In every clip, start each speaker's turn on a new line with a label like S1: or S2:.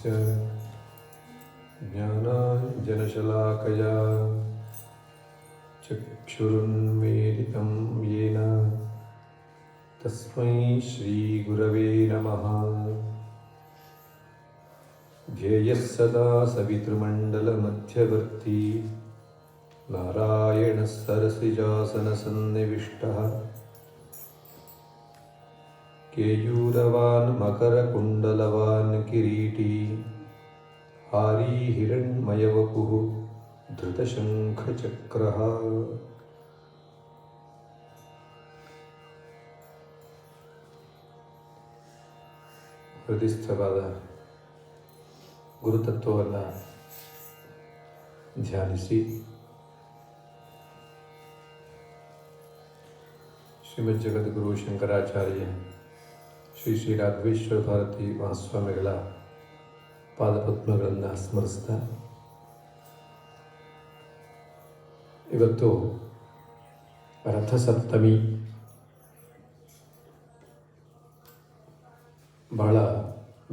S1: तस्य ज्ञानाञ्जनशलाकया चक्षुरुन्मीलितं येन तस्मै श्रीगुरवे नमः। ध्येयः सदा सवितृमण्डलमध्यवर्ती नारायणः सरसिजासनसन्निविष्टः केयूरवान् मकरकुण्डलवान् किरीटी हारी हिरण्मयवपुः धृतशङ्खचक्रः। ಹೃದಯಸ್ಥವಾದ ಗುರುತತ್ವವನ್ನು ಧ್ಯಾನಿಸಿ ಶ್ರೀಮದ್ ಜಗದ್ಗುರು ಶಂಕರಾಚಾರ್ಯ ಶ್ರೀ ಶ್ರೀ ರಾಘವೇಶ್ವರ ಭಾರತಿ ಮಹಾಸ್ವಾಮಿಗಳ ಪಾದಪದ್ಮಗಳನ್ನು ಸ್ಮರಿಸ್ತಾ ಇವತ್ತು ರಥಸಪ್ತಮಿ, ಬಹಳ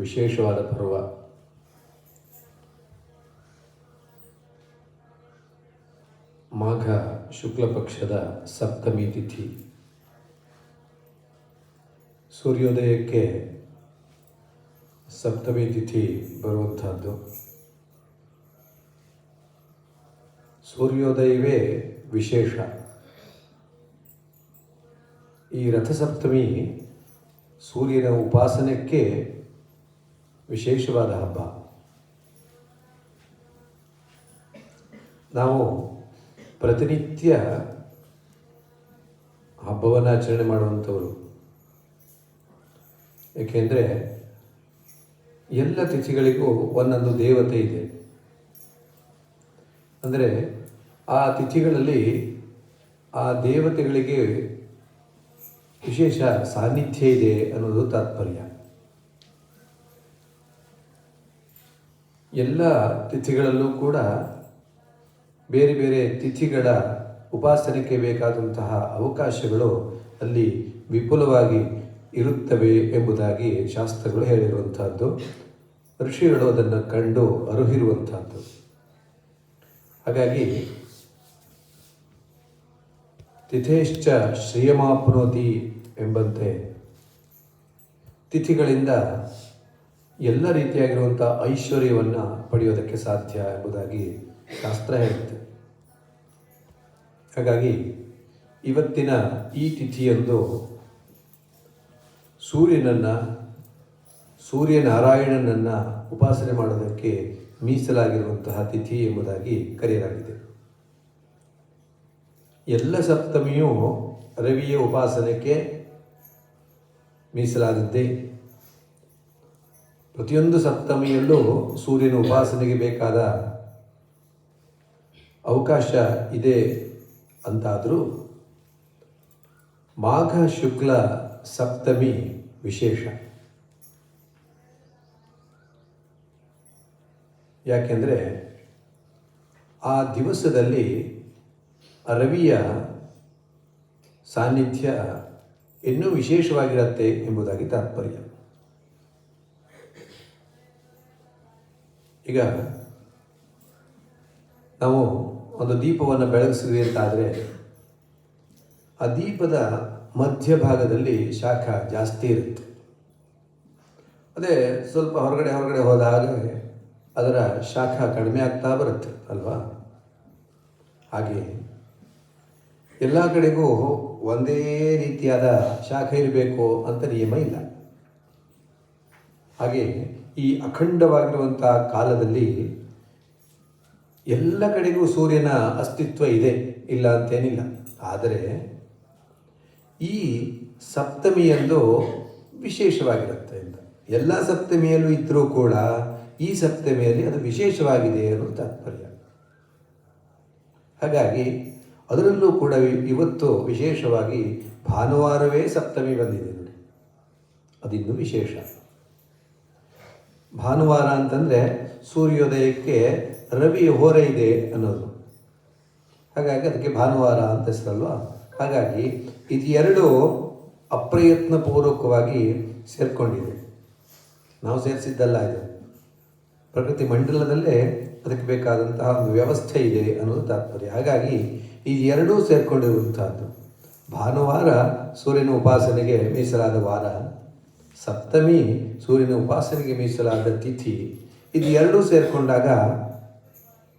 S1: ವಿಶೇಷವಾದ ಪರ್ವ. ಮಾಘ ಶುಕ್ಲ ಪಕ್ಷದ ಸಪ್ತಮಿ ತಿಥಿ. ಸೂರ್ಯೋದಯಕ್ಕೆ ಸಪ್ತಮಿ ತಿಥಿ ಬರುವಂತಹದ್ದು. ಸೂರ್ಯೋದಯವೇ ವಿಶೇಷ. ಈ ರಥಸಪ್ತಮಿ ಸೂರ್ಯನ ಉಪಾಸನೆಗೆ ವಿಶೇಷವಾದ ಹಬ್ಬ. ನಾವು ಪ್ರತಿನಿತ್ಯ ಹಬ್ಬವನ್ನು ಆಚರಣೆ ಮಾಡುವಂಥವರು. ಏಕೆಂದರೆ ಎಲ್ಲ ತಿಥಿಗಳಿಗೂ ಒಂದೊಂದು ದೇವತೆ ಇದೆ. ಅಂದರೆ ಆ ತಿಥಿಗಳಲ್ಲಿ ಆ ದೇವತೆಗಳಿಗೆ ವಿಶೇಷ ಸಾನ್ನಿಧ್ಯ ಇದೆ ಅನ್ನೋದು ತಾತ್ಪರ್ಯ. ಎಲ್ಲ ತಿಥಿಗಳಲ್ಲೂ ಕೂಡ ಬೇರೆ ಬೇರೆ ತಿಥಿಗಳ ಉಪಾಸನೆಗೆ ಬೇಕಾದಂತಹ ಅವಕಾಶಗಳು ಅಲ್ಲಿ ವಿಪುಲವಾಗಿ ಇರುತ್ತವೆ ಎಂಬುದಾಗಿ ಶಾಸ್ತ್ರಗಳು ಹೇಳಿರುವಂತಹದ್ದು, ಋಷಿಗಳು ಅದನ್ನು ಕಂಡು ಅರುಹಿರುವಂತಹದ್ದು. ಹಾಗಾಗಿ ತಿಥೇಶ್ಚ ಶ್ರಿಯಮಾಪ್ನೋತಿ ಎಂಬಂತೆ ತಿಥಿಗಳಿಂದ ಎಲ್ಲ ರೀತಿಯಾಗಿರುವಂಥ ಐಶ್ವರ್ಯವನ್ನು ಪಡೆಯೋದಕ್ಕೆ ಸಾಧ್ಯ ಎಂಬುದಾಗಿ ಶಾಸ್ತ್ರ ಹೇಳುತ್ತೆ. ಹಾಗಾಗಿ ಇವತ್ತಿನ ಈ ತಿಥಿಯಂದು ಸೂರ್ಯನಾರಾಯಣನನ್ನು ಉಪಾಸನೆ ಮಾಡೋದಕ್ಕೆ ಮೀಸಲಾಗಿರುವಂತಹ ತಿಥಿ ಎಂಬುದಾಗಿ ಕರೆಯಲಾಗಿದೆ. ಎಲ್ಲ ಸಪ್ತಮಿಯೂ ರವಿಯ ಉಪಾಸನೆಗೆ ಮೀಸಲಾದದ್ದೇ. ಪ್ರತಿಯೊಂದು ಸಪ್ತಮಿಯಲ್ಲೂ ಸೂರ್ಯನ ಉಪಾಸನೆಗೆ ಬೇಕಾದ ಅವಕಾಶ ಇದೆ ಅಂತಾದರೂ ಮಾಘ ಶುಕ್ಲ ಸಪ್ತಮಿ ವಿಶೇಷ. ಯಾಕೆಂದರೆ ಆ ದಿವಸದಲ್ಲಿ ರವಿಯ ಸಾನ್ನಿಧ್ಯ ಇನ್ನೂ ವಿಶೇಷವಾಗಿರುತ್ತೆ ಎಂಬುದಾಗಿ ತಾತ್ಪರ್ಯ. ಈಗ ನಾವು ಒಂದು ದೀಪವನ್ನು ಬೆಳಗಿಸಿದ್ವಿ ಅಂತಾದರೆ ಆ ದೀಪದ ಮಧ್ಯಭಾಗದಲ್ಲಿ ಶಾಖ ಜಾಸ್ತಿ ಇರುತ್ತೆ. ಅದೇ ಸ್ವಲ್ಪ ಹೊರಗಡೆ ಹೋದಾಗ ಅದರ ಶಾಖ ಕಡಿಮೆ ಆಗ್ತಾ ಬರುತ್ತೆ ಅಲ್ವಾ? ಹಾಗೆ ಎಲ್ಲ ಕಡೆಗೂ ಒಂದೇ ರೀತಿಯಾದ ಶಾಖ ಇರಬೇಕು ಅಂತ ನಿಯಮ ಇಲ್ಲ. ಹಾಗೆ ಈ ಅಖಂಡವಾಗಿರುವಂಥ ಕಾಲದಲ್ಲಿ ಎಲ್ಲ ಕಡೆಗೂ ಸೂರ್ಯನ ಅಸ್ತಿತ್ವ ಇದೆ, ಇಲ್ಲ ಅಂತೇನಿಲ್ಲ. ಆದರೆ ಈ ಸಪ್ತಮಿಯಂದು ವಿಶೇಷವಾಗಿರುತ್ತೆ ಅಂತ. ಎಲ್ಲ ಸಪ್ತಮಿಯಲ್ಲೂ ಇದ್ದರೂ ಕೂಡ ಈ ಸಪ್ತಮಿಯಲ್ಲಿ ಅದು ವಿಶೇಷವಾಗಿದೆ ಅನ್ನೋದು ತಾತ್ಪರ್ಯ. ಹಾಗಾಗಿ ಅದರಲ್ಲೂ ಕೂಡ ಇವತ್ತು ವಿಶೇಷವಾಗಿ ಭಾನುವಾರವೇ ಸಪ್ತಮಿ ಬಂದಿದೆ ನೋಡಿ, ಅದಿನ್ನೂ ವಿಶೇಷ. ಭಾನುವಾರ ಅಂತಂದರೆ ಸೂರ್ಯೋದಯಕ್ಕೆ ರವಿಯ ಹೊರೆ ಇದೆ ಅನ್ನೋದು. ಹಾಗಾಗಿ ಅದಕ್ಕೆ ಭಾನುವಾರ ಅಂತ ಹೆಸರಲ್ವಾ. ಹಾಗಾಗಿ ಇದು ಎರಡು ಅಪ್ರಯತ್ನಪೂರ್ವಕವಾಗಿ ಸೇರಿಕೊಂಡಿದೆ. ನಾವು ಸೇರಿಸಿದ್ದಲ್ಲ ಇದು. ಪ್ರಕೃತಿ ಮಂಡಲದಲ್ಲೇ ಅದಕ್ಕೆ ಬೇಕಾದಂತಹ ಒಂದು ವ್ಯವಸ್ಥೆ ಇದೆ ಅನ್ನೋದು ತಾತ್ಪರ್ಯ. ಹಾಗಾಗಿ ಈ ಎರಡೂ ಸೇರಿಕೊಂಡಿರುವಂತಹದ್ದು. ಭಾನುವಾರ ಸೂರ್ಯನ ಉಪಾಸನೆಗೆ ಮೀಸಲಾದ ವಾರ, ಸಪ್ತಮಿ ಸೂರ್ಯನ ಉಪಾಸನೆಗೆ ಮೀಸಲಾದ ತಿಥಿ. ಇದು ಎರಡೂ ಸೇರಿಕೊಂಡಾಗ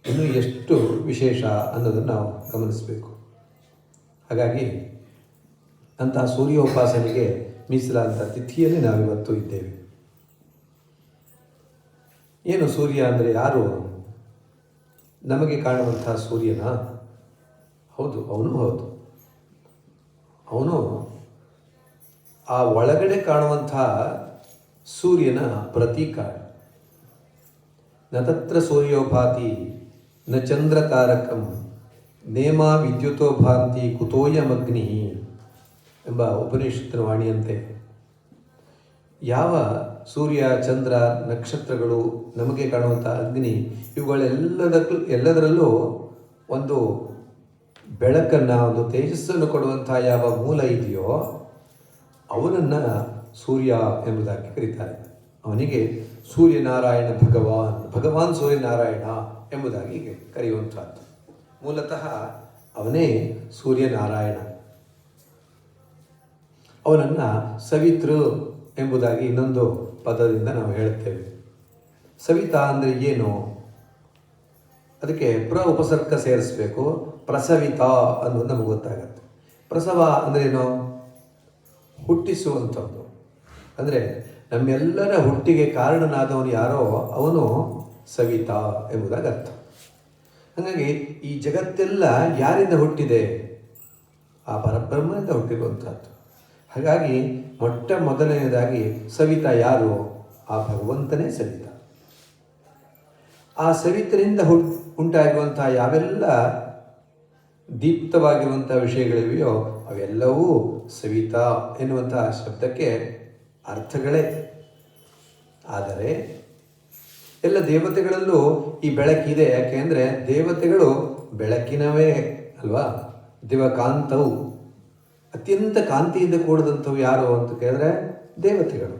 S1: ಇನ್ನೂ ಎಷ್ಟು ವಿಶೇಷ ಅನ್ನೋದನ್ನು ನಾವು ಗಮನಿಸಬೇಕು. ಹಾಗಾಗಿ ಅಂತಹ ಸೂರ್ಯೋಪಾಸನೆಗೆ ಮೀಸಲಾದಂಥ ತಿಥಿಯಲ್ಲಿ ನಾವಿವತ್ತು ಇದ್ದೇವೆ. ಏನು ಸೂರ್ಯ ಅಂದರೆ ಯಾರು? ನಮಗೆ ಕಾಣುವಂತಹ ಸೂರ್ಯನ? ಹೌದು, ಅವನು ಹೌದು. ಅವನು ಆ ಒಳಗಡೆ ಕಾಣುವಂತಹ ಸೂರ್ಯನ ಪ್ರತೀಕ. ನ ತತ್ರ ಸೂರ್ಯೋಭಾತಿ ನ ಚಂದ್ರ ತಾರಕಂ ನೇಮ ವಿದ್ಯುತೋ ಭಾಂತಿ ಕುತೋಯಮಗ್ನಿ ಎಂಬ ಉಪನಿಷತ್ತಿನ ವಾಣಿಯಂತೆ ಯಾವ ಸೂರ್ಯ, ಚಂದ್ರ, ನಕ್ಷತ್ರಗಳು, ನಮಗೆ ಕಾಣುವಂಥ ಅಗ್ನಿ, ಎಲ್ಲದರಲ್ಲೂ ಒಂದು ಬೆಳಕನ್ನು, ಒಂದು ತೇಜಸ್ಸನ್ನು ಕೊಡುವಂಥ ಯಾವ ಮೂಲ ಇದೆಯೋ ಅವನನ್ನು ಸೂರ್ಯ ಎಂಬುದಾಗಿ ಕರೀತಾರೆ. ಅವನಿಗೆ ಸೂರ್ಯನಾರಾಯಣ ಭಗವಾನ್ ಸೂರ್ಯನಾರಾಯಣ ಎಂಬುದಾಗಿ ಕರೆಯುವಂಥದ್ದು. ಮೂಲತಃ ಅವನೇ ಸೂರ್ಯನಾರಾಯಣ. ಅವನನ್ನು ಸವಿತೃ ಎಂಬುದಾಗಿ ಇನ್ನೊಂದು ಪದದಿಂದ ನಾವು ಹೇಳುತ್ತೇವೆ. ಸವಿತಾ ಅಂದರೆ ಏನು? ಅದಕ್ಕೆ ಉಪಸರ್ಗ ಸೇರಿಸಬೇಕು. ಪ್ರಸವಿತಾ ಅನ್ನೋದು ನಮಗೆ ಗೊತ್ತಾಗತ್ತೆ. ಪ್ರಸವ ಅಂದ್ರೇನು? ಹುಟ್ಟಿಸುವಂಥದ್ದು. ಅಂದರೆ ನಮ್ಮೆಲ್ಲರ ಹುಟ್ಟಿಗೆ ಕಾರಣನಾದವನು ಯಾರೋ ಅವನು ಸವಿತಾ ಎಂಬುದಾಗಿ ಅರ್ಥ. ಹಾಗಾಗಿ ಈ ಜಗತ್ತೆಲ್ಲ ಯಾರಿಂದ ಹುಟ್ಟಿದೆ? ಆ ಪರಬ್ರಹ್ಮನಿಂದ ಹುಟ್ಟಿರುವಂಥದ್ದು. ಹಾಗಾಗಿ ಮೊಟ್ಟ ಮೊದಲನೆಯದಾಗಿ ಸವಿತಾ ಯಾರು? ಆ ಭಗವಂತನೇ ಸವಿತಾ. ಆ ಸವಿತನಿಂದ ಉಂಟಾಗಿರುವಂಥ ಯಾವೆಲ್ಲ ದೀಪ್ತವಾಗಿರುವಂಥ ವಿಷಯಗಳಿವೆಯೋ ಅವೆಲ್ಲವೂ ಸವಿತಾ ಎನ್ನುವಂತಹ ಶಬ್ದಕ್ಕೆ ಅರ್ಥಗಳೇ. ಆದರೆ ಎಲ್ಲ ದೇವತೆಗಳಲ್ಲೂ ಈ ಬೆಳಕಿದೆ. ಯಾಕೆ ಅಂದರೆ ದೇವತೆಗಳು ಬೆಳಕಿನವೇ ಅಲ್ವಾ? ದಿವಕಾಂತವು, ಅತ್ಯಂತ ಕಾಂತಿಯಿಂದ ಕೂಡಿದಂಥವು ಯಾರು ಅಂತ ಕೇಳಿದ್ರೆ ದೇವತೆಗಳು.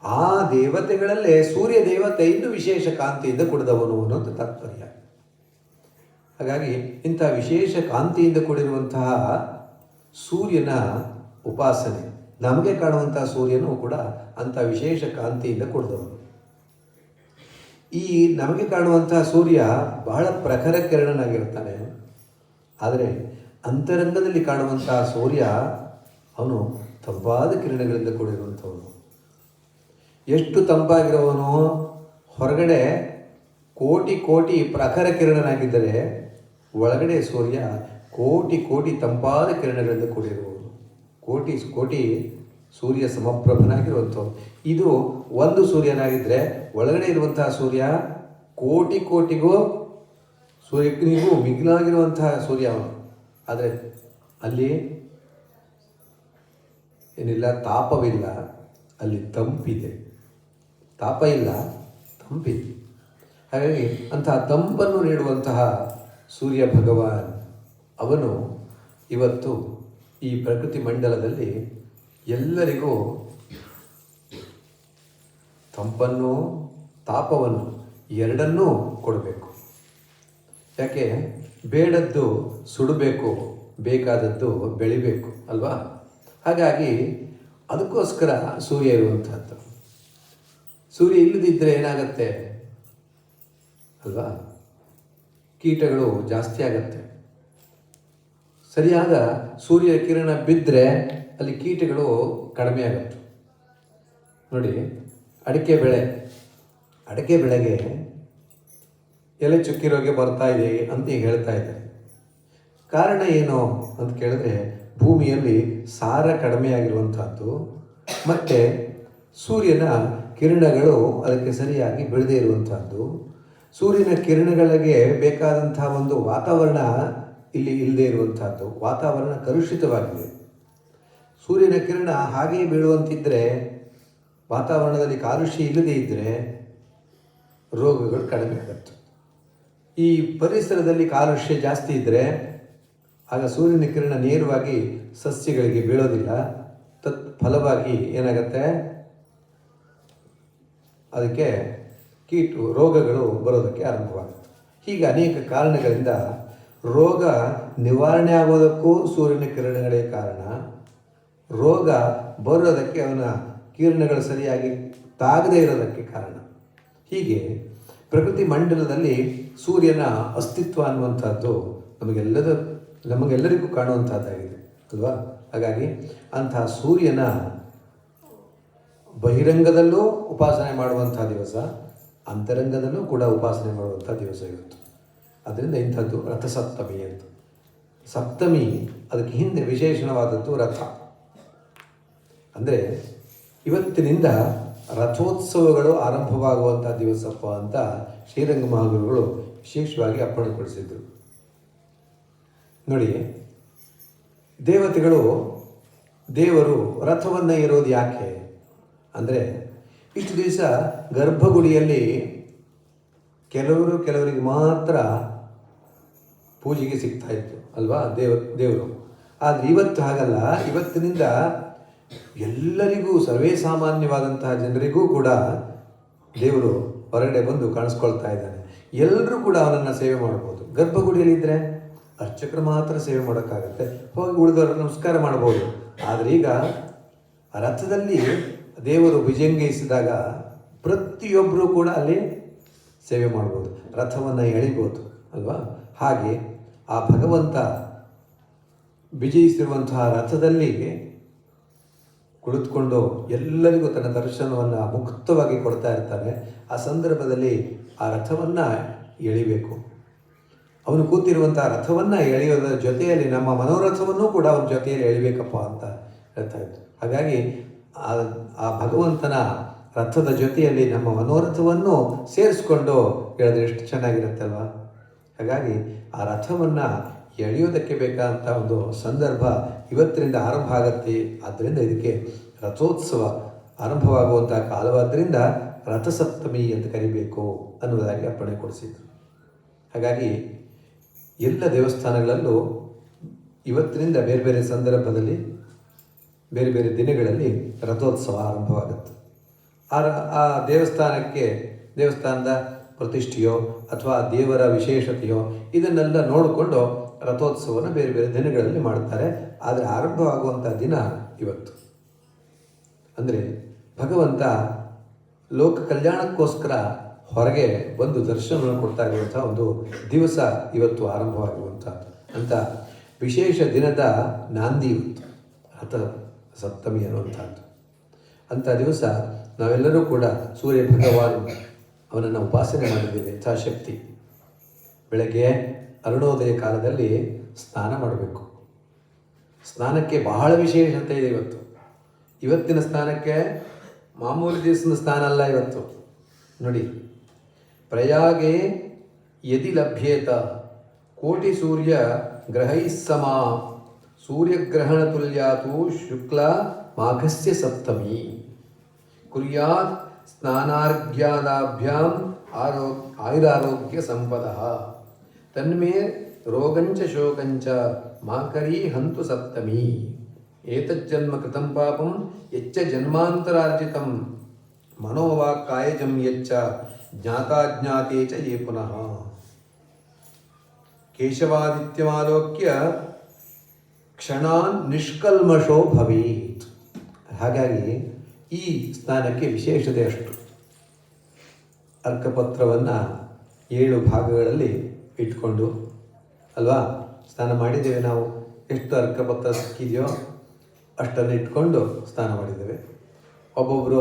S1: ಆ ದೇವತೆಗಳಲ್ಲೇ ಸೂರ್ಯ ದೇವತೆ ಇನ್ನೂ ವಿಶೇಷ ಕಾಂತಿಯಿಂದ ಕೂಡಿದವನು ಅನ್ನೋದು ತಾತ್ಪರ್ಯ. ಹಾಗಾಗಿ ಇಂಥ ವಿಶೇಷ ಕಾಂತಿಯಿಂದ ಕೂಡಿರುವಂತಹ ಸೂರ್ಯನ ಉಪಾಸನೆ, ನಮಗೆ ಕಾಣುವಂತಹ ಸೂರ್ಯನೂ ಕೂಡ ಅಂಥ ವಿಶೇಷ ಕಾಂತಿಯಿಂದ ಕೂಡಿದವನು. ಈ ನಮಗೆ ಕಾಣುವಂತಹ ಸೂರ್ಯ ಬಹಳ ಪ್ರಖರ ಕಿರಣನಾಗಿರ್ತಾನೆ. ಆದರೆ ಅಂತರಂಗದಲ್ಲಿ ಕಾಣುವಂತಹ ಸೂರ್ಯ ಅವನು ತಂಪಾದ ಕಿರಣಗಳಿಂದ ಕೂಡಿರುವಂಥವನು. ಎಷ್ಟು ತಂಪಾಗಿರೋವನು? ಹೊರಗಡೆ ಕೋಟಿ ಕೋಟಿ ಪ್ರಖರ ಕಿರಣನಾಗಿದ್ದರೆ ಒಳಗಡೆ ಸೂರ್ಯ ಕೋಟಿ ಕೋಟಿ ತಂಪಾದ ಕಿರಣಗಳಿಂದ ಕೂಡಿರುವವನು. ಕೋಟಿ ಕೋಟಿ ಸೂರ್ಯ ಸಮಪ್ರಭನಾಗಿರುವಂಥವನು. ಇದು ಒಂದು ಸೂರ್ಯನಾಗಿದ್ದರೆ ಒಳಗಡೆ ಇರುವಂತಹ ಸೂರ್ಯ ಕೋಟಿ ಕೋಟಿಗೂ ಸೂರ್ಯನಿಗೂ ಮಿಗಿಲಾಗಿರುವಂತಹ ಸೂರ್ಯ ಅವನು. ಆದರೆ ಅಲ್ಲಿ ಏನಿಲ್ಲ, ತಾಪವಿಲ್ಲ, ಅಲ್ಲಿ ತಂಪಿದೆ. ತಾಪ ಇಲ್ಲ, ತಂಪಿದೆ. ಹಾಗಾಗಿ ಅಂತಹ ತಂಪನ್ನು ನೀಡುವಂತಹ ಸೂರ್ಯ ಭಗವಾನ್ ಅವನು ಇವತ್ತು ಈ ಪ್ರಕೃತಿ ಮಂಡಲದಲ್ಲಿ ಎಲ್ಲರಿಗೂ ತಂಪನ್ನು ತಾಪವನ್ನು ಎರಡನ್ನೂ ಕೊಡಬೇಕು. ಯಾಕೆ? ಬೇಡದ್ದು ಸುಡಬೇಕು, ಬೇಕಾದದ್ದು ಬೆಳಿಬೇಕು ಅಲ್ವಾ? ಹಾಗಾಗಿ ಅದಕ್ಕೋಸ್ಕರ ಸೂರ್ಯ ಇರುವಂಥದ್ದು. ಸೂರ್ಯ ಇಲ್ಲದಿದ್ದರೆ ಏನಾಗತ್ತೆ ಅಲ್ವಾ? ಕೀಟಗಳು ಜಾಸ್ತಿ ಆಗತ್ತೆ. ಸರಿಯಾದ ಸೂರ್ಯ ಕಿರಣ ಬಿದ್ದರೆ ಅಲ್ಲಿ ಕೀಟಗಳು ಕಡಿಮೆ ಆಗುತ್ತೆ. ನೋಡಿ, ಅಡಿಕೆ ಬೆಳೆಗೆ ಎಲೆ ಚುಕ್ಕಿರೋಗೆ ಬರ್ತಾ ಇದೆ ಅಂತ ಹೇಳ್ತಾ ಇದ್ದಾರೆ. ಕಾರಣ ಏನು ಅಂತ ಕೇಳಿದ್ರೆ ಭೂಮಿಯಲ್ಲಿ ಸಾರ ಕಡಿಮೆಯಾಗಿರುವಂಥದ್ದು ಮತ್ತು ಸೂರ್ಯನ ಕಿರಣಗಳು ಅದಕ್ಕೆ ಸರಿಯಾಗಿ ಬೀಳದೇ ಇರುವಂಥದ್ದು. ಸೂರ್ಯನ ಕಿರಣಗಳಿಗೆ ಬೇಕಾದಂಥ ಒಂದು ವಾತಾವರಣ ಇಲ್ಲಿ ಇಲ್ಲದೆ ಇರುವಂಥದ್ದು. ವಾತಾವರಣ ಕಲುಷಿತವಾಗಿದೆ. ಸೂರ್ಯನ ಕಿರಣ ಹಾಗೆಯೇ ಬೀಳುವಂತಿದ್ದರೆ, ವಾತಾವರಣದಲ್ಲಿ ಕಾಲುಷ್ಯ ಇಲ್ಲದೇ ಇದ್ದರೆ ರೋಗಗಳು ಕಡಿಮೆ ಆಗುತ್ತೆ. ಈ ಪರಿಸರದಲ್ಲಿ ಕಾಲುಷ್ಯ ಜಾಸ್ತಿ ಇದ್ದರೆ ಆಗ ಸೂರ್ಯನ ಕಿರಣ ನೇರವಾಗಿ ಸಸ್ಯಗಳಿಗೆ ಬೀಳೋದಿಲ್ಲ. ಫಲವಾಗಿ ಏನಾಗುತ್ತೆ? ಅದಕ್ಕೆ ರೋಗಗಳು ಬರೋದಕ್ಕೆ ಆರಂಭವಾಗುತ್ತೆ. ಹೀಗೆ ಅನೇಕ ಕಾರಣಗಳಿಂದ ರೋಗ ನಿವಾರಣೆ ಆಗೋದಕ್ಕೂ ಸೂರ್ಯನ ಕಿರಣಗಳೇ ಕಾರಣ, ರೋಗ ಬರೋದಕ್ಕೆ ಅವನ ಕಿರಣಗಳು ಸರಿಯಾಗಿ ತಾಗದೇ ಇರೋದಕ್ಕೆ ಕಾರಣ. ಹೀಗೆ ಪ್ರಕೃತಿ ಮಂಡಲದಲ್ಲಿ ಸೂರ್ಯನ ಅಸ್ತಿತ್ವ ಅನ್ನುವಂಥದ್ದು ನಮಗೆಲ್ಲರಿಗೂ ಕಾಣುವಂಥದ್ದಾಗಿದೆ ಅಲ್ವಾ. ಹಾಗಾಗಿ ಅಂತಹ ಸೂರ್ಯನ ಬಹಿರಂಗದಲ್ಲೂ ಉಪಾಸನೆ ಮಾಡುವಂಥ ದಿವಸ, ಅಂತರಂಗದಲ್ಲೂ ಕೂಡ ಉಪಾಸನೆ ಮಾಡುವಂಥ ದಿವಸ ಇವತ್ತು. ಅದರಿಂದ ಇಂಥದ್ದು ರಥಸಪ್ತಮಿ ಅಂತ. ಸಪ್ತಮಿ ಅದಕ್ಕೆ ಹಿಂದೆ ವಿಶೇಷಣವಾದದ್ದು ರಥ. ಅಂದರೆ ಇವತ್ತಿನಿಂದ ರಥೋತ್ಸವಗಳು ಆರಂಭವಾಗುವಂಥ ದಿವಸಪ್ಪ ಅಂತ ಶ್ರೀರಂಗ ಮಹಾಗುರುಗಳು ವಿಶೇಷವಾಗಿ ಅಪ್ಪಣೆಗೊಳಿಸಿದ್ರು. ನೋಡಿ, ದೇವರು ರಥವನ್ನು ಏರೋದು ಯಾಕೆ ಅಂದರೆ, ಇಷ್ಟು ದಿವಸ ಗರ್ಭಗುಡಿಯಲ್ಲಿ ಕೆಲವರಿಗೆ ಮಾತ್ರ ಪೂಜೆಗೆ ಸಿಗ್ತಾ ಇತ್ತು ಅಲ್ವಾ ದೇವರು. ಆದರೆ ಇವತ್ತು ಹಾಗಲ್ಲ. ಇವತ್ತಿನಿಂದ ಎಲ್ಲರಿಗೂ, ಸರ್ವೇ ಸಾಮಾನ್ಯವಾದಂತಹ ಜನರಿಗೂ ಕೂಡ ದೇವರು ಹೊರಗಡೆ ಬಂದು ಕಾಣಿಸ್ಕೊಳ್ತಾ ಇದ್ದಾನೆ. ಎಲ್ಲರೂ ಕೂಡ ಅವನನ್ನು ಸೇವೆ ಮಾಡ್ಬೋದು. ಗರ್ಭಗುಡಿಯಲ್ಲಿದ್ದರೆ ಅರ್ಚಕರು ಮಾತ್ರ ಸೇವೆ ಮಾಡೋಕ್ಕಾಗತ್ತೆ, ಹೋಗಿ ಉಳಿದವರು ನಮಸ್ಕಾರ ಮಾಡ್ಬೋದು. ಆದರೆ ಈಗ ರಥದಲ್ಲಿ ದೇವರು ವಿಜೃಂಭಿಸಿದಾಗ ಪ್ರತಿಯೊಬ್ಬರೂ ಕೂಡ ಅಲ್ಲಿ ಸೇವೆ ಮಾಡ್ಬೋದು, ರಥವನ್ನು ಎಳಿಬೋದು ಅಲ್ವಾ. ಹಾಗೆ ಆ ಭಗವಂತ ವಿಜಯಿಸಿರುವಂತಹ ರಥದಲ್ಲಿ ಕುಳಿತುಕೊಂಡು ಎಲ್ಲರಿಗೂ ತನ್ನ ದರ್ಶನವನ್ನು ಮುಕ್ತವಾಗಿ ಕೊಡ್ತಾ ಇರ್ತಾನೆ. ಆ ಸಂದರ್ಭದಲ್ಲಿ ಆ ರಥವನ್ನು ಎಳಿಬೇಕು. ಅವನು ಕೂತಿರುವಂಥ ರಥವನ್ನು ಎಳೆಯೋದರ ಜೊತೆಯಲ್ಲಿ ನಮ್ಮ ಮನೋರಥವನ್ನು ಕೂಡ ಅವನ ಜೊತೆಯಲ್ಲಿ ಎಳಿಬೇಕಪ್ಪ ಅಂತ ಹೇಳ್ತಾ ಇತ್ತು. ಹಾಗಾಗಿ ಆ ಭಗವಂತನ ರಥದ ಜೊತೆಯಲ್ಲಿ ನಮ್ಮ ಮನೋರಥವನ್ನು ಸೇರಿಸ್ಕೊಂಡು ಹೇಳಿದ್ರೆ ಎಷ್ಟು ಚೆನ್ನಾಗಿರುತ್ತಲ್ವ. ಹಾಗಾಗಿ ಆ ರಥವನ್ನು ಎಳೆಯೋದಕ್ಕೆ ಬೇಕಾದಂಥ ಒಂದು ಸಂದರ್ಭ ಇವತ್ತಿನಿಂದ ಆರಂಭ ಆಗತ್ತೆ. ಆದ್ದರಿಂದ ಇದಕ್ಕೆ ರಥೋತ್ಸವ ಆರಂಭವಾಗುವಂಥ ಕಾಲವಾದ್ದರಿಂದ ರಥಸಪ್ತಮಿ ಅಂತ ಕರಿಬೇಕು ಅನ್ನುವುದಾಗಿ ಅಪ್ಪಣೆ ಕೊಡಿಸಿದ್ರು. ಹಾಗಾಗಿ ಎಲ್ಲ ದೇವಸ್ಥಾನಗಳಲ್ಲೂ ಇವತ್ತಿನಿಂದ ಬೇರೆ ಬೇರೆ ಸಂದರ್ಭದಲ್ಲಿ ಬೇರೆ ಬೇರೆ ದಿನಗಳಲ್ಲಿ ರಥೋತ್ಸವ ಆರಂಭವಾಗುತ್ತೆ. ಆ ದೇವಸ್ಥಾನದ ಪ್ರತಿಷ್ಠೆಯೋ ಅಥವಾ ದೇವರ ವಿಶೇಷತೆಯೋ ಇದನ್ನೆಲ್ಲ ನೋಡಿಕೊಂಡು ರಥೋತ್ಸವನ ಬೇರೆ ಬೇರೆ ದಿನಗಳಲ್ಲಿ ಮಾಡ್ತಾರೆ. ಆದರೆ ಆರಂಭವಾಗುವಂಥ ದಿನ ಇವತ್ತು. ಅಂದರೆ ಭಗವಂತ ಲೋಕ ಕಲ್ಯಾಣಕ್ಕೋಸ್ಕರ ಹೊರಗೆ ಬಂದು ದರ್ಶನವನ್ನು ಕೊಡ್ತಾ ಇರುವಂಥ ಒಂದು ದಿವಸ ಇವತ್ತು ಆರಂಭವಾಗಿರುವಂಥದ್ದು. ಅಂಥ ವಿಶೇಷ ದಿನದ ನಾಂದಿ ಇವತ್ತು ರಥ ಸಪ್ತಮಿ ಅನ್ನುವಂಥದ್ದು. ಅಂಥ ದಿವಸ ನಾವೆಲ್ಲರೂ ಕೂಡ ಸೂರ್ಯ ಭಗವಾನ್ ಅವನನ್ನು ಉಪಾಸನೆ ಮಾಡಿದ್ದೇವೆ ಯಥಾಶಕ್ತಿ. ಬೆಳಗ್ಗೆ ಅರುಣೋದಯ ಕಾಲದಲ್ಲಿ ಸ್ನಾನ ಮಾಡಬೇಕು. ಸ್ನಾನಕ್ಕೆ ಬಹಳ ವಿಶೇಷತೆ ಇದೆ ಇವತ್ತಿನ ಸ್ನಾನಕ್ಕೆ ಮಾಮೂಲಿ ದಿವಸದ ಸ್ನಾನ ಅಲ್ಲ ಇವತ್ತು. ನೋಡಿ, ಪ್ರಯಾಗೆ ಯದಿ ಲಭ್ಯೇತ ಕೋಟಿ ಸೂರ್ಯ ಗ್ರಹೈ ಸಮ ಸೂರ್ಯಗ್ರಹಣ ತುಲ್ಯಾತು ಶುಕ್ಲ ಮಾಘಸ್ಯ ಸಪ್ತಮಿ ಕುರ್ಯಾತ್ ಸ್ನಾನಾರ್ಘ್ಯಾದಾಭ್ಯಾಂ ಆಯುರಾರೋಗ್ಯ ಸಂಪದಃ ತನ್ಮೇ ರೋಗಂಚ ಶೋಕಂಚ ಮಾಕರೀ ಹಂತು ಸಪ್ತಮಿ ಏತಜ್ಜನ್ಮ ಕೃತಂ ಪಾಪಂ ಯಚ್ಚ ಜನ್ಮಾಂತರಾರ್ಜಿತಂ ಮನೋವಾಕ್ಕಾಯಜಂ ಯಚ್ಚ ಜ್ಞಾತಾಜ್ಞಾತೆ ಚ ಯೇ ಪುನಃ ಕೇಶವಾದಿತ್ಯಮಾಲೋಕ್ಯ ಕ್ಷಣಾನ್ ನಿಷ್ಕಲ್ಮಷೋ ಭವೇತ್. ಹಾಗಾಗಿ ಈ ಸ್ನಾನಕ್ಕೆ ವಿಶೇಷತೆ ಅಷ್ಟು. ಅರ್ಕಪತ್ರವನ್ನು 7 ಭಾಗಗಳಲ್ಲಿ ಇಟ್ಕೊಂಡು ಅಲ್ವಾ ಸ್ನಾನ ಮಾಡಿದ್ದೇವೆ. ನಾವು ಎಷ್ಟು ಅರ್ಕಪತ್ರ ಸಿಕ್ಕಿದೆಯೋ ಅಷ್ಟನ್ನು ಇಟ್ಕೊಂಡು ಸ್ನಾನ ಮಾಡಿದ್ದೇವೆ. ಒಬ್ಬೊಬ್ಬರು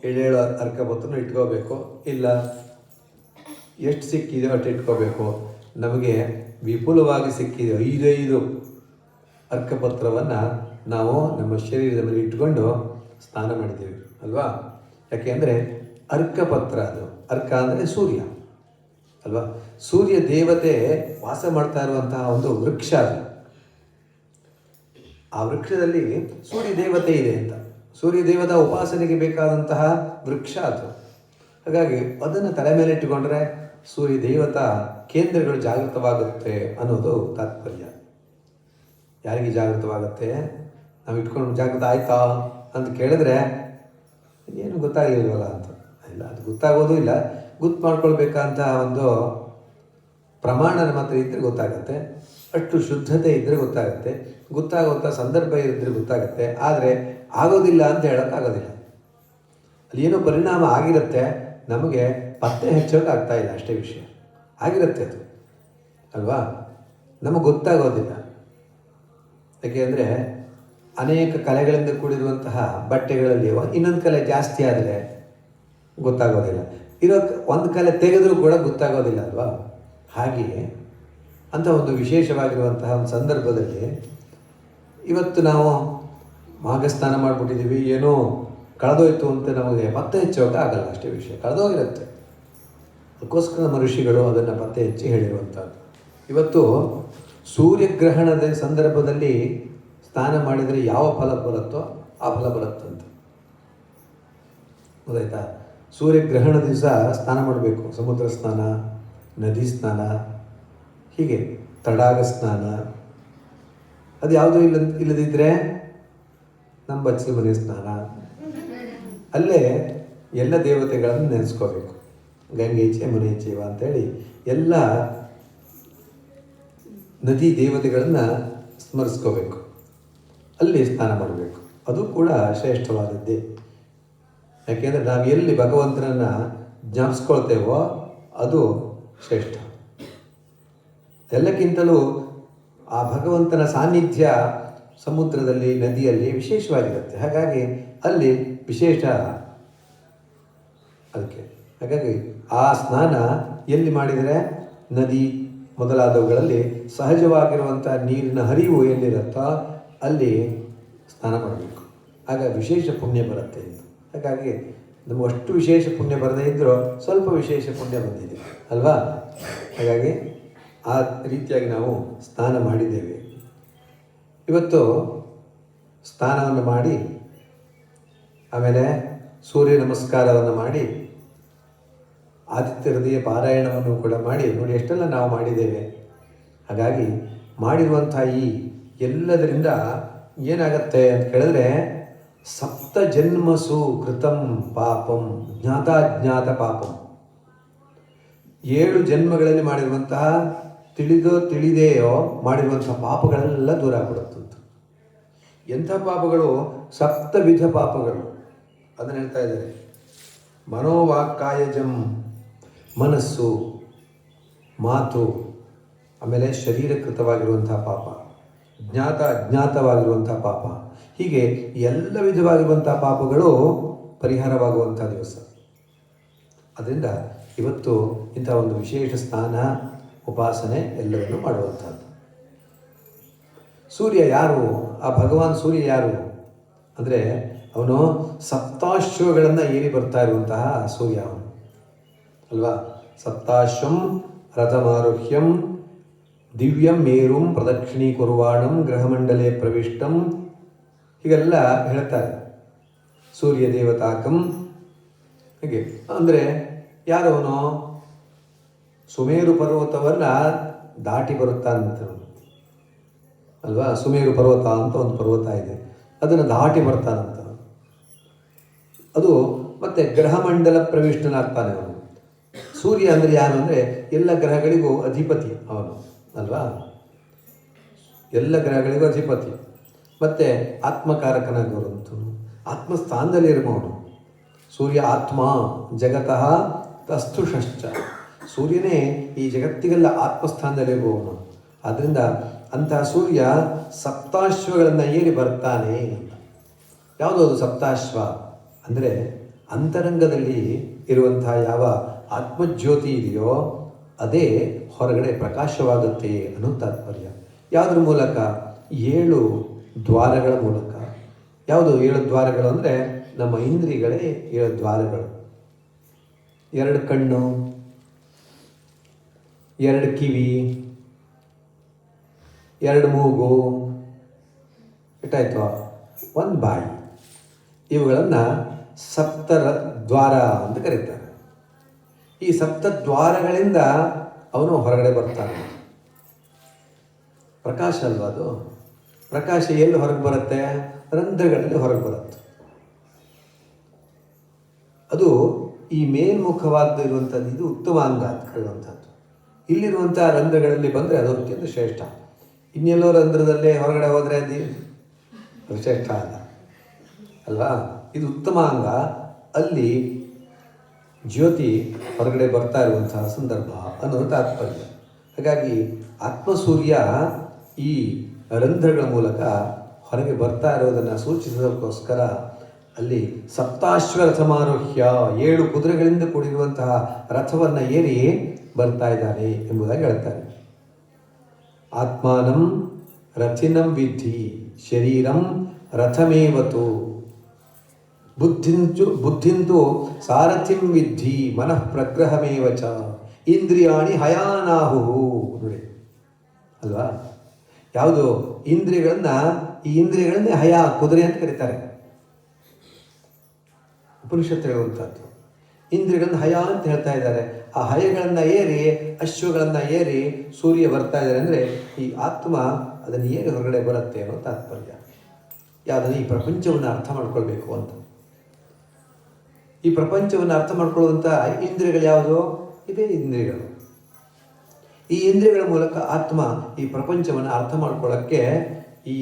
S1: 7 ಅರ್ಕಪತ್ರನ ಇಟ್ಕೋಬೇಕು, ಇಲ್ಲ ಎಷ್ಟು ಸಿಕ್ಕಿದೆಯೋ ಅಷ್ಟು ಇಟ್ಕೋಬೇಕು. ನಮಗೆ ವಿಪುಲವಾಗಿ ಸಿಕ್ಕಿದೆಯೋ 5 ಅರ್ಕಪತ್ರವನ್ನು ನಾವು ನಮ್ಮ ಶರೀರದ ಮೇಲೆ ಇಟ್ಕೊಂಡು ಸ್ನಾನ ಮಾಡಿದ್ದೇವೆ ಅಲ್ವಾ. ಯಾಕೆ ಅಂದರೆ ಅರ್ಕಪತ್ರ, ಅದು ಅರ್ಕ ಅಂದರೆ ಸೂರ್ಯ ಅಲ್ವಾ. ಸೂರ್ಯ ದೇವತೆ ವಾಸ ಮಾಡ್ತಾ ಇರುವಂತಹ ಒಂದು ವೃಕ್ಷ ಅದು. ಆ ವೃಕ್ಷದಲ್ಲಿ ಸೂರ್ಯ ದೇವತೆ ಇದೆ ಅಂತ, ಸೂರ್ಯ ದೇವತಾ ಉಪಾಸನೆಗೆ ಬೇಕಾದಂತಹ ವೃಕ್ಷ ಅದು. ಹಾಗಾಗಿ ಅದನ್ನು ತಲೆ ಮೇಲೆ ಇಟ್ಟುಕೊಂಡ್ರೆ ಸೂರ್ಯ ದೇವತಾ ಕೇಂದ್ರಗಳು ಜಾಗೃತವಾಗುತ್ತೆ ಅನ್ನೋದು ತಾತ್ಪರ್ಯ. ಯಾರಿಗೆ ಜಾಗೃತವಾಗುತ್ತೆ? ನಾವು ಇಟ್ಕೊಂಡು ಜಾಗೃತ ಆಯ್ತಾ ಅಂತ ಕೇಳಿದ್ರೆ ಏನು ಗೊತ್ತಾಗಿಲ್ವಲ್ಲ ಅಂತ. ಇಲ್ಲ, ಅದು ಗೊತ್ತಾಗೋದು ಇಲ್ಲ. ಗುರ್ತು ಮಾಡ್ಕೊಳ್ಬೇಕಂತ ಒಂದು ಪ್ರಮಾಣ ನಮ್ಮ ಹತ್ರ ಇದ್ದರೆ ಗೊತ್ತಾಗುತ್ತೆ, ಅಷ್ಟು ಶುದ್ಧತೆ ಇದ್ದರೆ ಗೊತ್ತಾಗುತ್ತೆ, ಗೊತ್ತಾಗುವಂಥ ಸಂದರ್ಭ ಇದ್ದರೆ ಗೊತ್ತಾಗುತ್ತೆ. ಆದರೆ ಆಗೋದಿಲ್ಲ ಅಂತ ಹೇಳೋಕ್ಕಾಗೋದಿಲ್ಲ. ಅಲ್ಲಿ ಏನೋ ಪರಿಣಾಮ ಆಗಿರುತ್ತೆ, ನಮಗೆ ಪತ್ತೆ ಹಚ್ಚೋಕೆ ಆಗ್ತಾಯಿಲ್ಲ, ಅಷ್ಟೇ ವಿಷಯ. ಆಗಿರುತ್ತೆ ಅದು ಅಲ್ವಾ, ನಮಗೆ ಗೊತ್ತಾಗೋದಿಲ್ಲ. ಯಾಕೆಂದರೆ ಅನೇಕ ಕಲೆಗಳಿಂದ ಕೂಡಿರುವಂತಹ ಬಟ್ಟೆಗಳಲ್ಲಿ ಇನ್ನೊಂದು ಕಲೆ ಜಾಸ್ತಿ ಆದರೆ ಗೊತ್ತಾಗೋದಿಲ್ಲ, ಒಂದು ಕಲೆ ತೆಗೆದರೂ ಕೂಡ ಗೊತ್ತಾಗೋದಿಲ್ಲ ಅಲ್ವಾ. ಹಾಗೆಯೇ ಅಂಥ ಒಂದು ವಿಶೇಷವಾಗಿರುವಂತಹ ಒಂದು ಸಂದರ್ಭದಲ್ಲಿ ಇವತ್ತು ನಾವು ಮಾಘಸ್ನಾನ ಮಾಡಿಬಿಟ್ಟಿದ್ದೀವಿ, ಏನೋ ಕಳೆದೋಯ್ತು ಅಂತ ನಮಗೆ ಪತ್ತೆ ಹಚ್ಚೋಕೆ ಆಗಲ್ಲ, ಅಷ್ಟೇ ವಿಷಯ. ಕಳೆದೋಗಿರುತ್ತೆ. ಅದಕ್ಕೋಸ್ಕರ ನಮ್ಮ ಋಷಿಗಳು ಅದನ್ನು ಪತ್ತೆ ಹಚ್ಚಿ ಹೇಳಿರುವಂಥದ್ದು. ಇವತ್ತು ಸೂರ್ಯಗ್ರಹಣದ ಸಂದರ್ಭದಲ್ಲಿ ಸ್ನಾನ ಮಾಡಿದರೆ ಯಾವ ಫಲ ಬರುತ್ತೋ ಆ ಫಲ ಬರುತ್ತಂತ, ಗೊತ್ತಾಯ್ತಾ. ಸೂರ್ಯಗ್ರಹಣ ದಿವಸ ಸ್ನಾನ ಮಾಡಬೇಕು. ಸಮುದ್ರ ಸ್ನಾನ, ನದಿ ಸ್ನಾನ, ಹೀಗೆ ತಡಾಗ ಸ್ನಾನ. ಅದು ಯಾವುದೂ ಇಲ್ಲದಿದ್ದರೆ ನಮ್ಮ ಬಚ್ಚಲ ಮನೆ ಸ್ನಾನ. ಅಲ್ಲೇ ಎಲ್ಲ ದೇವತೆಗಳನ್ನು ನೆನೆಸ್ಕೋಬೇಕು. ಗಂಗೇಚೆ ಮುನೇಚೇವ ಅಂತೇಳಿ ಎಲ್ಲ ನದಿ ದೇವತೆಗಳನ್ನು ಸ್ಮರಿಸ್ಕೋಬೇಕು. ಅಲ್ಲಿ ಸ್ನಾನ ಮಾಡಬೇಕು. ಅದು ಕೂಡ ಶ್ರೇಷ್ಠವಾದದ್ದೇ. ಯಾಕೆಂದರೆ ನಾವು ಎಲ್ಲಿ ಭಗವಂತನನ್ನು ಜ್ಞಾಪಿಸ್ಕೊಳ್ತೇವೋ ಅದು ಶ್ರೇಷ್ಠ. ಎಲ್ಲಕ್ಕಿಂತಲೂ ಆ ಭಗವಂತನ ಸಾನ್ನಿಧ್ಯ ಸಮುದ್ರದಲ್ಲಿ, ನದಿಯಲ್ಲಿ ವಿಶೇಷವಾಗಿರುತ್ತೆ. ಹಾಗಾಗಿ ಅಲ್ಲಿ ವಿಶೇಷ ಅದಕ್ಕೆ. ಹಾಗಾಗಿ ಆ ಸ್ನಾನ ಎಲ್ಲಿ ಮಾಡಿದರೆ, ನದಿ ಮೊದಲಾದವುಗಳಲ್ಲಿ ಸಹಜವಾಗಿರುವಂಥ ನೀರಿನ ಹರಿವು ಎಲ್ಲಿರುತ್ತೋ ಅಲ್ಲಿ ಸ್ನಾನ ಮಾಡಬೇಕು. ಆಗ ವಿಶೇಷ ಪುಣ್ಯ ಬರುತ್ತೆ ಎಂದು. ಹಾಗಾಗಿ ನಮಗೆ ಅಷ್ಟು ವಿಶೇಷ ಪುಣ್ಯ ಬರದೇ ಇದ್ದರೂ ಸ್ವಲ್ಪ ವಿಶೇಷ ಪುಣ್ಯ ಬಂದಿದೆ ಅಲ್ವಾ. ಹಾಗಾಗಿ ಆ ರೀತಿಯಾಗಿ ನಾವು ಸ್ನಾನ ಮಾಡಿದ್ದೇವೆ. ಇವತ್ತು ಸ್ನಾನವನ್ನು ಮಾಡಿ ಆಮೇಲೆ ಸೂರ್ಯ ನಮಸ್ಕಾರವನ್ನು ಮಾಡಿ ಆದಿತ್ಯ ಹೃದಯ ಪಾರಾಯಣವನ್ನು ಕೂಡ ಮಾಡಿ ನೋಡಿ, ಎಷ್ಟೆಲ್ಲ ನಾವು ಮಾಡಿದ್ದೇವೆ. ಹಾಗಾಗಿ ಮಾಡಿರುವಂಥ ಈ ಎಲ್ಲದರಿಂದ ಏನಾಗತ್ತೆ ಅಂತ ಕೇಳಿದ್ರೆ, ಸಪ್ತ ಜನ್ಮಸು ಕೃತಂ ಪಾಪಂ ಜ್ಞಾತಾಜ್ಞಾತ ಪಾಪಂ. 7 ಜನ್ಮಗಳಲ್ಲಿ ಮಾಡಿರುವಂತಹ ತಿಳಿದೋ ತಿಳಿದೆಯೋ ಮಾಡಿರುವಂಥ ಪಾಪಗಳೆಲ್ಲ ದೂರ ಆಗ್ಬಿಡುತ್ತಂತೆ. ಎಂಥ ಪಾಪಗಳು? ಸಪ್ತವಿಧ ಪಾಪಗಳು. ಅದನ್ನು ಹೇಳ್ತಾ ಇದ್ದಾರೆ. ಮನೋವಾಕ್ಕಾಯಜಂ, ಮನಸ್ಸು, ಮಾತು, ಆಮೇಲೆ ಶರೀರಕೃತವಾಗಿರುವಂಥ ಪಾಪ, ಜ್ಞಾತ ಅಜ್ಞಾತವಾಗಿರುವಂಥ ಪಾಪ, ಹೀಗೆ ಎಲ್ಲ ವಿಧವಾಗಿರುವಂಥ ಪಾಪಗಳು ಪರಿಹಾರವಾಗುವಂಥ ದಿವಸ. ಅದರಿಂದ ಇವತ್ತು ಇಂಥ ಒಂದು ವಿಶೇಷ ಸ್ನಾನ, ಉಪಾಸನೆ ಎಲ್ಲವನ್ನು ಮಾಡುವಂಥದ್ದು. ಸೂರ್ಯ ಯಾರು? ಆ ಭಗವಾನ್ ಸೂರ್ಯ ಯಾರು ಅಂದರೆ ಅವನು ಸಪ್ತಾಶ್ವಗಳನ್ನು ಏರಿ ಬರ್ತಾ ಇರುವಂತಹ ಸೂರ್ಯ ಅವನು ಅಲ್ವಾ. ಸಪ್ತಾಶ್ವಂ ರಥಮಾರುಹ್ಯಂ ದಿವ್ಯಂ ಮೇರುಂ ಪ್ರದಕ್ಷಿಣೀಕುರ್ವಾಣಂ ಗ್ರಹಮಂಡಲೇ ಪ್ರವಿಷ್ಟಂ, ಹೀಗೆಲ್ಲ ಹೇಳ್ತಾರೆ. ಸೂರ್ಯ ದೇವತಾಕಂ, ಹೀಗೆ ಅಂದರೆ ಯಾರವನು? ಸುಮೇರು ಪರ್ವತವನ್ನು ದಾಟಿ ಬರುತ್ತಾನಂತ ಅಲ್ವಾ. ಸುಮೇರು ಪರ್ವತ ಅಂತ ಒಂದು ಪರ್ವತ ಇದೆ, ಅದನ್ನು ದಾಟಿ ಬರ್ತಾನಂತ. ಅದು ಮತ್ತೆ ಗ್ರಹಮಂಡಲ ಪ್ರವಿಷ್ಟನಾಗ್ತಾನೆ ಅವನು. ಸೂರ್ಯ ಅಂದರೆ ಯಾರು ಅಂದರೆ ಎಲ್ಲ ಗ್ರಹಗಳಿಗೂ ಅಧಿಪತಿ ಅವನು ಅಲ್ವಾ. ಎಲ್ಲ ಗ್ರಹಗಳಿಗೂ ಅಧಿಪತಿ. ಮತ್ತು ಆತ್ಮಕಾರಕನಾಗಿರುವಂಥವನು, ಆತ್ಮಸ್ಥಾನದಲ್ಲಿರುವವನು. ಸೂರ್ಯ ಆತ್ಮ ಜಗತಃ ತಸ್ತುಷಶ್ಚ. ಸೂರ್ಯನೇ ಈ ಜಗತ್ತಿಗೆಲ್ಲ ಆತ್ಮಸ್ಥಾನದಲ್ಲಿರುವವನು. ಆದ್ದರಿಂದ ಅಂತಹ ಸೂರ್ಯ ಸಪ್ತಾಶ್ವಗಳನ್ನು ಏರಿ ಬರ್ತಾನೆ. ಯಾವುದದು ಸಪ್ತಾಶ್ವ ಅಂದರೆ ಅಂತರಂಗದಲ್ಲಿ ಇರುವಂತಹ ಯಾವ ಆತ್ಮಜ್ಯೋತಿ ಇದೆಯೋ ಅದೇ ಹೊರಗಡೆ ಪ್ರಕಾಶವಾಗುತ್ತೆ ಅನ್ನೋ ತಾತ್ಪರ್ಯ. ಯಾವುದ್ರ ಮೂಲಕ? 7 ದ್ವಾರಗಳ ಮೂಲಕ. ಯಾವುದು 7 ದ್ವಾರಗಳು ಅಂದರೆ ನಮ್ಮ ಇಂದ್ರಿಯಗಳೇ 7 ದ್ವಾರಗಳು. 2 ಕಣ್ಣು, 2 ಕಿವಿ, 2 ಮೂಗು, ಎಷ್ಟಾಯ್ತು? 1 ಬಾಯಿ. ಇವುಗಳನ್ನು ಸಪ್ತ ದ್ವಾರ ಅಂತ ಕರೀತಾರೆ. ಈ ಸಪ್ತ ದ್ವಾರಗಳಿಂದ ಅವನು ಹೊರಗಡೆ ಬರ್ತಾನೆ. ಪ್ರಕಾಶ ಅಲ್ವಾ ಅದು. ಪ್ರಕಾಶ ಎಲ್ಲಿ ಹೊರಗೆ ಬರುತ್ತೆ? ರಂಧ್ರಗಳಲ್ಲಿ ಹೊರಗೆ ಬರುತ್ತೆ. ಅದು ಈ ಮೇಲ್ಮುಖವಾದ ಇರುವಂಥದ್ದು ಇದು ಉತ್ತಮ ಅಂಗ ಅಂತ ಕರೆಯುವಂಥದ್ದು. ಇಲ್ಲಿರುವಂಥ ರಂಧ್ರಗಳಲ್ಲಿ ಬಂದರೆ ಅದು ಅತ್ಯಂತ ಶ್ರೇಷ್ಠ. ಇನ್ನೆಲ್ಲೋ ರಂಧ್ರದಲ್ಲೇ ಹೊರಗಡೆ ಹೋದರೆ ಅದು ಶ್ರೇಷ್ಠ ಅಲ್ವಾ? ಇದು ಉತ್ತಮ ಅಂಗ. ಅಲ್ಲಿ ಜ್ಯೋತಿ ಹೊರಗಡೆ ಬರ್ತಾ ಇರುವಂತಹ ಸಂದರ್ಭ ಅನ್ನೋದು ತಾತ್ಪರ್ಯ. ಹಾಗಾಗಿ ಆತ್ಮಸೂರ್ಯ ಈ ರಂಧ್ರಗಳ ಮೂಲಕ ಹೊರಗೆ ಬರ್ತಾ ಇರೋದನ್ನು ಸೂಚಿಸೋದಕ್ಕೋಸ್ಕರ ಅಲ್ಲಿ ಸಪ್ತಾಶ್ವರಥಮಾರೋಹ್ಯ 7 ಕುದುರೆಗಳಿಂದ ಕೂಡಿರುವಂತಹ ರಥವನ್ನು ಏರಿ ಬರ್ತಾ ಇದ್ದಾನೆ ಎಂಬುದಾಗಿ ಹೇಳ್ತಾರೆ. ಆತ್ಮಾನಂ ರಥಿನಂ ವಿದ್ಧಿ ಶರೀರಂ ರಥಮೇವತು ಬುದ್ಧಿಂತು ಸಾರಥಿಂ ವಿದ್ಧಿ ಮನಃ ಪ್ರಗ್ರಹಮೇವ ಚ ಇಂದ್ರಿಯಾಣಿ ಹಯಾನಾಹು ನೋಡಿ ಅಲ್ವಾ? ಯಾವುದು ಈ ಇಂದ್ರಿಯಗಳನ್ನೇ ಹಯ ಕುದುರೆ ಅಂತ ಕರೀತಾರೆ. ಉಪನಿಷತ್ತು ಹೇಳುವಂಥದ್ದು ಇಂದ್ರಿಯಗಳನ್ನು ಹಯ ಅಂತ ಹೇಳ್ತಾ ಇದ್ದಾರೆ. ಆ ಹಯಗಳನ್ನು ಏರಿ ಅಶ್ವಗಳನ್ನು ಏರಿ ಸೂರ್ಯ ಬರ್ತಾ ಇದ್ದಾರೆ ಅಂದರೆ ಈ ಆತ್ಮ ಅದನ್ನು ಏರಿ ಹೊರಗಡೆ ಬರುತ್ತೆ ಅನ್ನೋ ತಾತ್ಪರ್ಯ. ಯಾವುದನ್ನು ಈ ಪ್ರಪಂಚವನ್ನು ಅರ್ಥ ಮಾಡ್ಕೊಳ್ಬೇಕು ಅಂತ. ಈ ಪ್ರಪಂಚವನ್ನು ಅರ್ಥ ಮಾಡ್ಕೊಳ್ಳುವಂಥ ಇಂದ್ರಿಯಗಳು ಯಾವುದು? ಇದೇ ಇಂದ್ರಿಯಗಳು. ಈ ಇಂದ್ರಿಯಗಳ ಮೂಲಕ ಆತ್ಮ ಈ ಪ್ರಪಂಚವನ್ನು ಅರ್ಥ ಮಾಡ್ಕೊಳ್ಳೋಕ್ಕೆ ಈ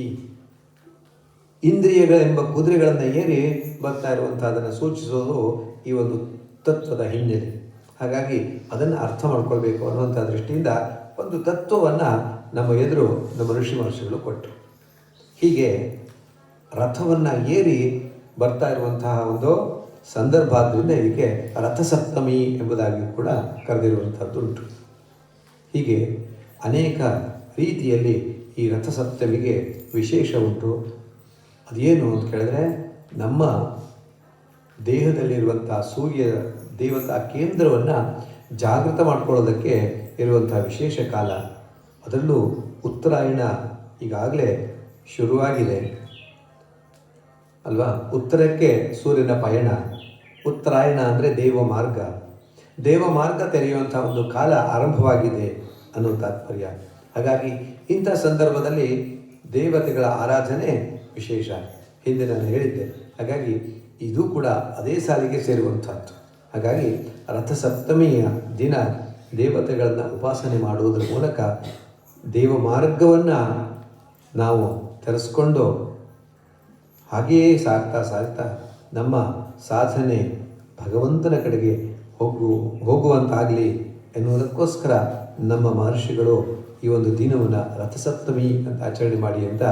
S1: ಇಂದ್ರಿಯಗಳೆಂಬ ಕುದುರೆಗಳನ್ನು ಏರಿ ಬರ್ತಾ ಇರುವಂಥದ್ದನ್ನು ಸೂಚಿಸೋದು ಈ ಒಂದು ತತ್ವದ ಹಿನ್ನೆಲೆ. ಹಾಗಾಗಿ ಅದನ್ನು ಅರ್ಥ ಮಾಡ್ಕೊಳ್ಬೇಕು ಅನ್ನುವಂಥ ದೃಷ್ಟಿಯಿಂದ ಒಂದು ತತ್ವವನ್ನು ನಮ್ಮ ಎದುರು ನಮ್ಮ ಋಷಿ ಮಹರ್ಷಿಗಳು ಕೊಟ್ಟರು. ಹೀಗೆ ರಥವನ್ನು ಏರಿ ಬರ್ತಾ ಇರುವಂತಹ ಒಂದು ಸಂದರ್ಭ ಆದ್ದರಿಂದ ಇದಕ್ಕೆ ರಥಸಪ್ತಮಿ ಎಂಬುದಾಗಿ ಕೂಡ ಕರೆದಿರುವಂಥದ್ದುಂಟು. ಹೀಗೆ ಅನೇಕ ರೀತಿಯಲ್ಲಿ ಈ ರಥಸಪ್ತಮಿಗೆ ವಿಶೇಷ ಉಂಟು. ಅದೇನು ಅಂತ ಕೇಳಿದ್ರೆ ನಮ್ಮ ದೇಹದಲ್ಲಿರುವಂಥ ಸೂರ್ಯ ದೇವತಾ ಕೇಂದ್ರವನ್ನು ಜಾಗೃತ ಮಾಡ್ಕೊಳ್ಳೋದಕ್ಕೆ ಇರುವಂಥ ವಿಶೇಷ ಕಾಲ. ಅದರಲ್ಲೂ ಉತ್ತರಾಯಣ ಈಗಾಗಲೇ ಶುರುವಾಗಿದೆ ಅಲ್ವಾ? ಉತ್ತರಕ್ಕೆ ಸೂರ್ಯನ ಪಯಣ. ಉತ್ತರಾಯಣ ಅಂದರೆ ದೇವಮಾರ್ಗ ತೆರೆಯುವಂಥ ಒಂದು ಕಾಲ ಆರಂಭವಾಗಿದೆ ಅನ್ನೋ ತಾತ್ಪರ್ಯ. ಹಾಗಾಗಿ ಇಂಥ ಸಂದರ್ಭದಲ್ಲಿ ದೇವತೆಗಳ ಆರಾಧನೆ ವಿಶೇಷ. ಹಿಂದೆ ನಾನು ಹೇಳಿದ್ದೆ. ಹಾಗಾಗಿ ಇದು ಕೂಡ ಅದೇ ಸಾಲಿಗೆ ಸೇರುವಂಥದ್ದು. ಹಾಗಾಗಿ ರಥಸಪ್ತಮಿಯ ದಿನ ದೇವತೆಗಳನ್ನು ಉಪಾಸನೆ ಮಾಡುವುದರ ಮೂಲಕ ದೇವಮಾರ್ಗವನ್ನು ನಾವು ತೆರೆಸ್ಕೊಂಡು ಹಾಗೆಯೇ ಸಾಗ್ತಾ ನಮ್ಮ ಸಾಧನೆ ಭಗವಂತನ ಕಡೆಗೆ ಹೋಗುವಂತಾಗಲಿ ಎನ್ನುವುದಕ್ಕೋಸ್ಕರ ನಮ್ಮ ಮಹರ್ಷಿಗಳು ಈ ಒಂದು ದಿನವನ್ನು ರಥಸಪ್ತಮಿ ಅಂತ ಆಚರಣೆ ಮಾಡಿ ಅಂತ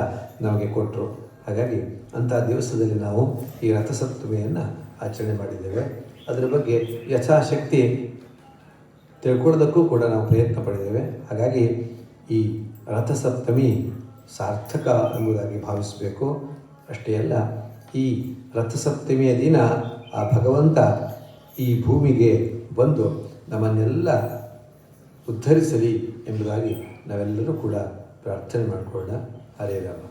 S1: ನಮಗೆ ಕೊಟ್ಟರು. ಹಾಗಾಗಿ ಅಂಥ ದಿವಸದಲ್ಲಿ ನಾವು ಈ ರಥಸಪ್ತಮಿಯನ್ನು ಆಚರಣೆ ಮಾಡಿದ್ದೇವೆ. ಅದರ ಬಗ್ಗೆ ಯಥಾಶಕ್ತಿ ತಿಳ್ಕೊಳ್ಳೋದಕ್ಕೂ ಕೂಡ ನಾವು ಪ್ರಯತ್ನ ಪಡಿದ್ದೇವೆ. ಹಾಗಾಗಿ ಈ ರಥಸಪ್ತಮಿ ಸಾರ್ಥಕ ಎಂಬುದಾಗಿ ಭಾವಿಸಬೇಕು. ಅಷ್ಟೇ ಅಲ್ಲ, ಈ ರಥಸಪ್ತಮಿಯ ದಿನ ಆ ಭಗವಂತ ಈ ಭೂಮಿಗೆ ಬಂದು ನಮ್ಮನ್ನೆಲ್ಲ ಉದ್ಧರಿಸಲಿ ಎಂಬುದಾಗಿ ನಾವೆಲ್ಲರೂ ಕೂಡ ಪ್ರಾರ್ಥನೆ ಮಾಡಿಕೊಳ್ಳೋಣ. ಹರೇ ರಾಮ.